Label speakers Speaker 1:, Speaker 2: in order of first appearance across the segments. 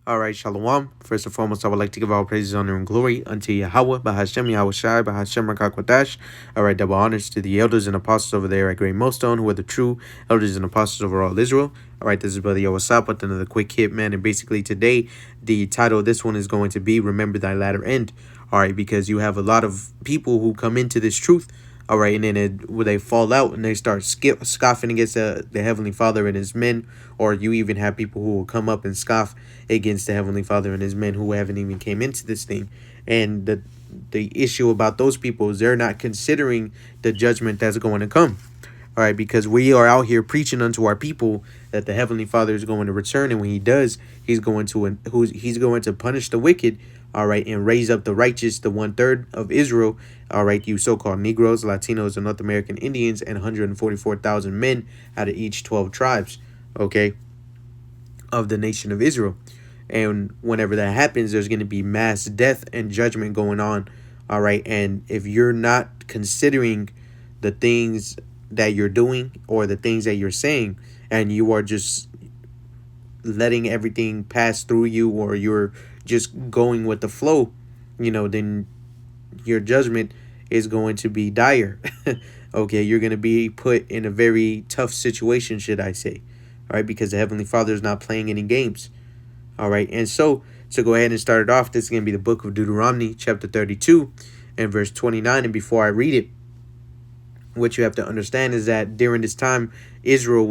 Speaker 1: All right, Shalom. First and foremost, I would like to give all praises, honor, and glory unto Yahweh, Bahashem, Yahweh Shai, Bahashem, Rakakwadash. All right, double honors to the elders and apostles over there at Great Millstone, who are the true elders and apostles over all Israel. All right, this is Brother Yawasap with another quick hit, man. And basically today, the title of this one is going to be Remember Thy Latter End. All right, because you have a lot of people who come into this truth. All right, and then when they fall out and they start scoffing against the Heavenly Father and His men, or you even have people who will come up and scoff against the Heavenly Father and His men who haven't even came into this thing. And the issue about those people is they're not considering the judgment that's going to come. All right, because we are out here preaching unto our people that the Heavenly Father is going to return, and when He does, He's going to punish the wicked. All right, and raise up the righteous, the 1/3 of Israel. All right, you so-called Negroes, Latinos, and North American Indians, and 144,000 men out of each 12 tribes. Okay, of the nation of Israel. And whenever that happens, there's going to be mass death and judgment going on. All right, and if you're not considering the things that you're doing or the things that you're saying, and you are just letting everything pass through you, or you're just going with the flow, then your judgment is going to be dire. Okay, you're going to be put in a very tough situation, should I say. All right, because the Heavenly Father is not playing any games. All right, and so to go ahead and start it off, this is going to be the book of Deuteronomy, chapter 32 and verse 29. And before I read it, what you have to understand is that during this time, Israel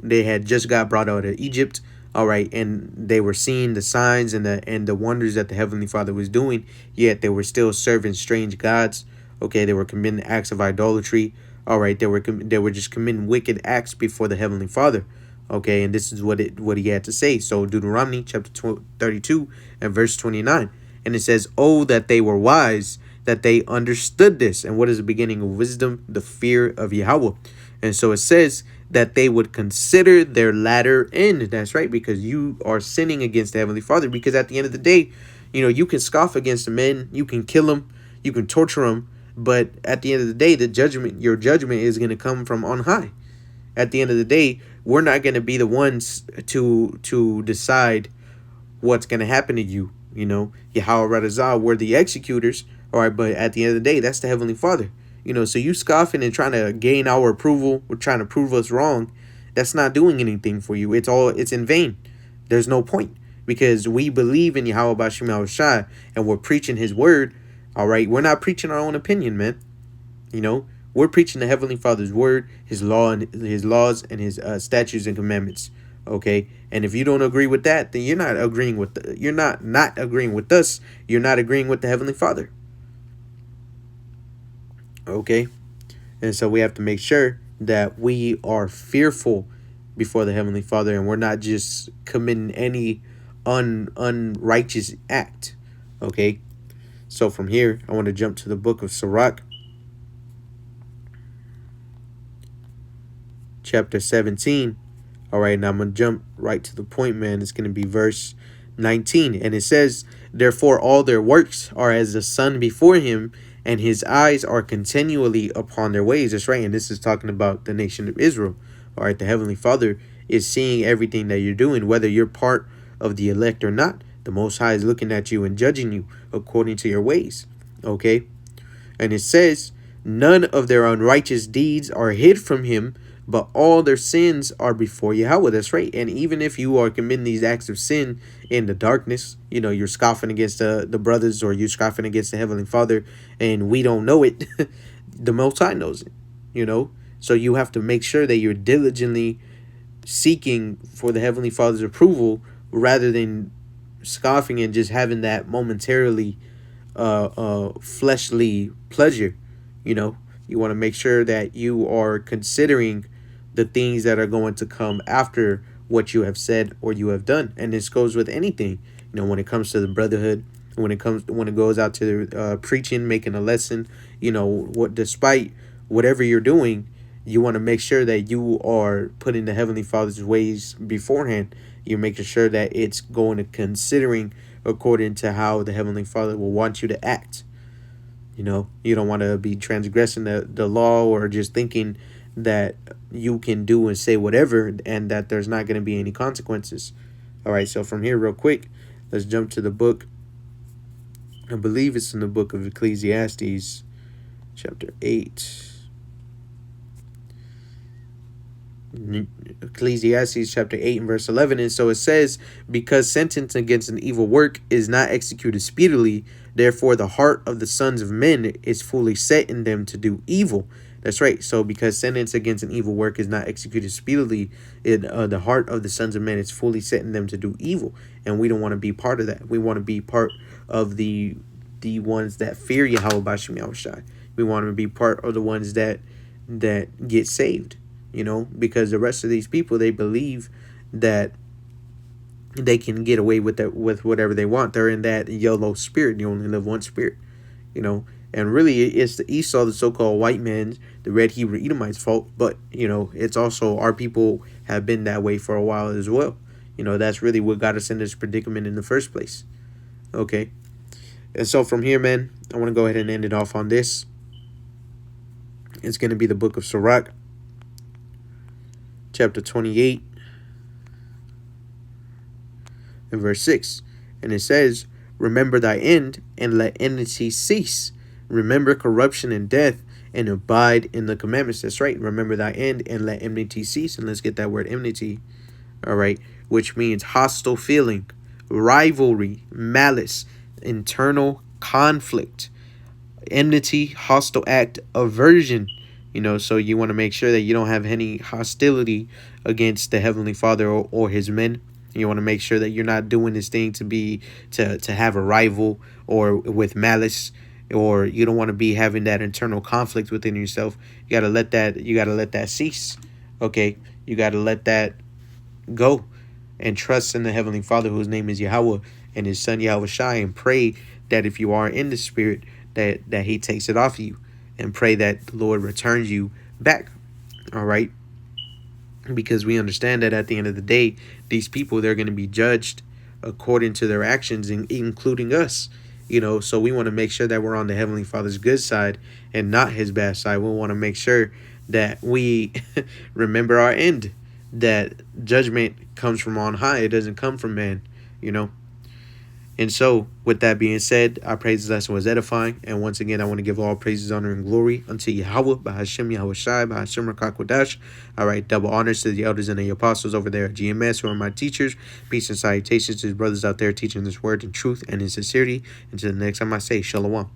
Speaker 1: they had just got brought out of Egypt. All right, and they were seeing the signs and the wonders that the Heavenly Father was doing, yet they were still serving strange gods. Okay, they were committing acts of idolatry. All right, they were just committing wicked acts before the Heavenly Father. Okay, and this is what he had to say. So Deuteronomy chapter 32 and verse 29, and it says, "Oh, that they were wise, that they understood this." And what is the beginning of wisdom? The fear of Yahweh. And so it says that they would consider their latter end. That's right, because you are sinning against the Heavenly Father. Because at the end of the day, you can scoff against the men, you can kill them, you can torture them, but at the end of the day, your judgment is going to come from on high. At the end of the day, we're not going to be the ones to decide what's going to happen to you. Yahweh Radazah, we're the executors. All right, but at the end of the day, that's the Heavenly Father. So you scoffing and trying to gain our approval, or trying to prove us wrong, that's not doing anything for you. It's in vain. There's no point, because we believe in Yahweh Bashim Yahushai and we're preaching His word. All right, we're not preaching our own opinion, man. We're preaching the Heavenly Father's word, His law, and His laws, and His statutes and commandments. Okay, and if you don't agree with that, then you're not agreeing with you're not agreeing with us. You're not agreeing with the Heavenly Father. Okay, and so we have to make sure that we are fearful before the Heavenly Father, and we're not just committing any unrighteous act. Okay, so from here, I want to jump to the book of Sirach, chapter 17. All right, now I'm going to jump right to the point, man. It's going to be verse 19. And it says, "Therefore all their works are as the sun before Him, and His eyes are continually upon their ways." That's right. And this is talking about the nation of Israel. All right, the Heavenly Father is seeing everything that you're doing, whether you're part of the elect or not. The Most High is looking at you and judging you according to your ways. Okay. And it says, "None of their unrighteous deeds are hid from Him, but all their sins are before Yahweh." That's right. And even if you are committing these acts of sin in the darkness, you're scoffing against the brothers, or you're scoffing against the Heavenly Father, and we don't know it, the Most High knows it. So you have to make sure that you're diligently seeking for the Heavenly Father's approval, rather than scoffing and just having that momentarily fleshly pleasure. You want to make sure that you are considering the things that are going to come after what you have said or you have done. And this goes with anything, when it comes to the brotherhood, when it goes out to preaching, making a lesson, despite whatever you're doing, you want to make sure that you are putting the Heavenly Father's ways beforehand. You're making sure that it's going to considering according to how the Heavenly Father will want you to act. You don't want to be transgressing the law, or just thinking that you can do and say whatever, and that there's not going to be any consequences. All right, so from here, real quick, Let's jump to the book. I believe it's in the book of Ecclesiastes, chapter 8. Ecclesiastes chapter 8 and verse 11. And so it says, because sentence against an evil work is not executed speedily, therefore the heart of the sons of men is fully set in them to do evil. That's right. So because sentence against an evil work is not executed speedily, the heart of the sons of men is fully set in them to do evil. And we don't want to be part of that. We want to be part of the ones that fear Yahweh Bashim Yahushai. We want to be part of the ones that get saved. Because the rest of these people, they believe that they can get away with that, with whatever they want. They're in that YOLO spirit. You only live one spirit, and really it's the Esau, the so-called white man, the red Hebrew Edomites fault. But it's also our people have been that way for a while as well. That's really what got us in this predicament in the first place. Okay. And so from here, man, I want to go ahead and end it off on this. It's going to be the book of Sirach, chapter 28 and verse 6. And it says, remember thy end, and let enmity cease. Remember corruption and death, and abide in the commandments. That's right. Remember thy end, and let enmity cease. And let's get that word enmity. All right. Which means hostile feeling, rivalry, malice, internal conflict, enmity, hostile act, aversion. So you want to make sure that you don't have any hostility against the Heavenly Father or his men. You want to make sure that you're not doing this thing to have a rival or with malice, or you don't want to be having that internal conflict within yourself. You got to let that cease. Okay? You got to let that go and trust in the Heavenly Father, whose name is Yahweh, and his son Yahweh Shai, and pray that if you are in the spirit, that he takes it off you, and pray that the Lord returns you back. All right? Because we understand that at the end of the day, these people, they're going to be judged according to their actions, including us. So we want to make sure that we're on the Heavenly Father's good side and not his bad side. We want to make sure that we remember our end, that judgment comes from on high. It doesn't come from man, And so, with that being said, I pray this lesson was edifying. And once again, I want to give all praises, honor, and glory unto Yahweh, Bahashem Yahweh Shai, Bahashem Rakakwadash. All right, double honors to the elders and the apostles over there at GMS, who are my teachers. Peace and salutations to the brothers out there teaching this word in truth and in sincerity. Until the next time I say, Shalom.